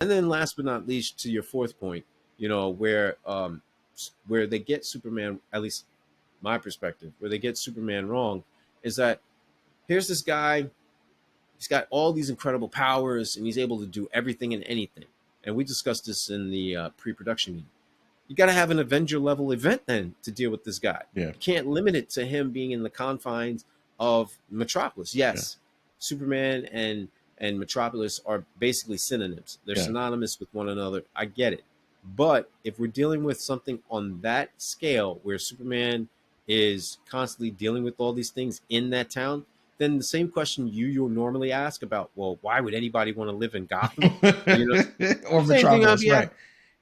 And then last but not least, to your fourth point, where they get Superman, at least my perspective, where they get Superman wrong, is that here's this guy, he's got all these incredible powers, and he's able to do everything and anything. And we discussed this in the pre-production meeting. You got to have an Avenger level event then to deal with this guy. Yeah, You can't limit it to him being in the confines of Metropolis. yeah, Yes, Superman and Metropolis are basically synonyms. They're yeah. synonymous with one another. I get it. But if we're dealing with something on that scale where Superman is constantly dealing with all these things in that town, then the same question you'll normally ask about, well, why would anybody want to live in Gotham? You know, Or same thing I'd Metropolis, be right? asked.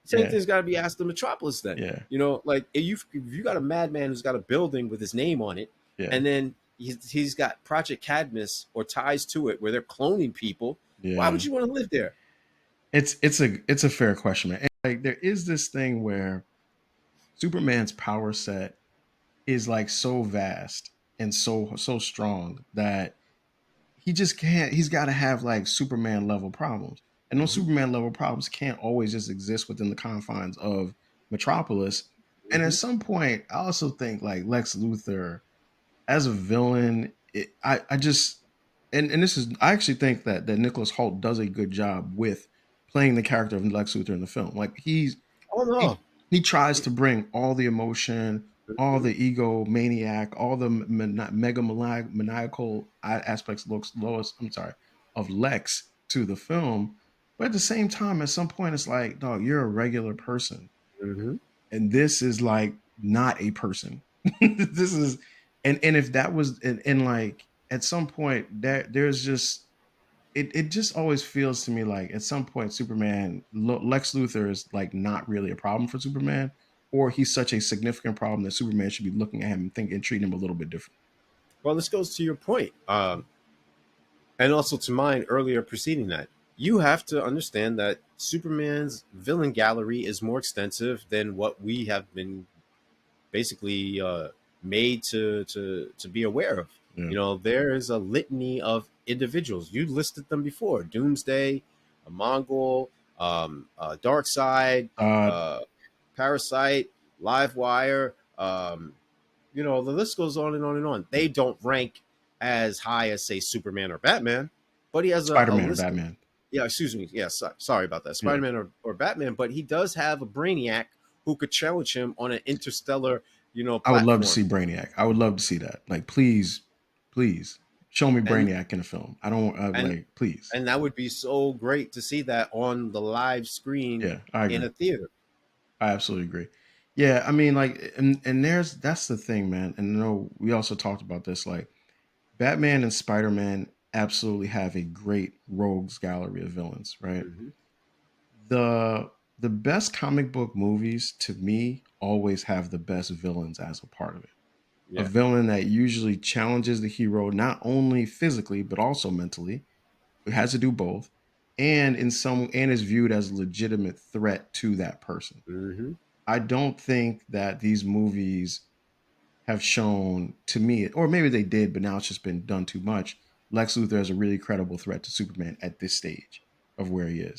Same Yeah, thing's got to be asked of Metropolis then. yeah, Like if you got a madman who's got a building with his name on it, yeah, and then he's got Project Cadmus or ties to it where they're cloning people, why yeah. would you want to live there? It's a fair question, man. And, like there is this thing where Superman's power set is like so vast and so strong that he just can't. He's got to have like Superman level problems, and those Hmm. Superman level problems can't always just exist within the confines of Metropolis. And at Hmm. some point, I also think like Lex Luthor as a villain, I just and this is I actually think that Nicholas Hoult does a good job with playing the character of Lex Luthor in the film. Like Oh no. he tries to bring all the emotion, all Hmm. the ego maniac, all the maniacal aspects of Lois. I'm sorry, of Lex to the film. But at the same time, at some point, it's like, dog, you're a regular person, Hmm. and this is like not a person. This is, and if that was, and like at some point, there's just it just always feels to me like at some point Superman Lex Luthor is like not really a problem for Superman, or he's such a significant problem that Superman should be looking at him and thinking and treating him a little bit different. Well, this goes to your point, and also to mine earlier preceding that. You have to understand that Superman's villain gallery is more extensive than what we have been basically made to be aware of. Yeah. There is a litany of individuals. You listed them before: Doomsday, a Mongol, Darkseid, Uh uh, Parasite, Livewire. The list goes on and on and on. They don't rank as high as say Superman or Batman, but he has a Spider-Man or list of, Batman. yeah, excuse me. Yeah, sorry about that. Yeah. Spider-Man or Batman, but he does have a Brainiac who could challenge him on an interstellar, I would love to platform. see Brainiac. I would love to see that. Like please, please show me And Brainiac in a film. I don't and like please. and that would be so great to see that on the live screen Yeah, I in agree. a theater. I absolutely agree. Yeah, I mean like and there's that's the thing, man. And no, we also talked about this like Batman and Spider Man absolutely have a great rogues gallery of villains, right? Hmm. The the best comic book movies to me always have the best villains as a part of it. A Yeah. villain that usually challenges the hero not only physically but also mentally. It has to do both, and is viewed as a legitimate threat to that person. Hmm. I don't think that these movies have shown to me, or maybe they did, but now it's just been done too much. Lex Luthor is a really credible threat to Superman at this stage of where he is.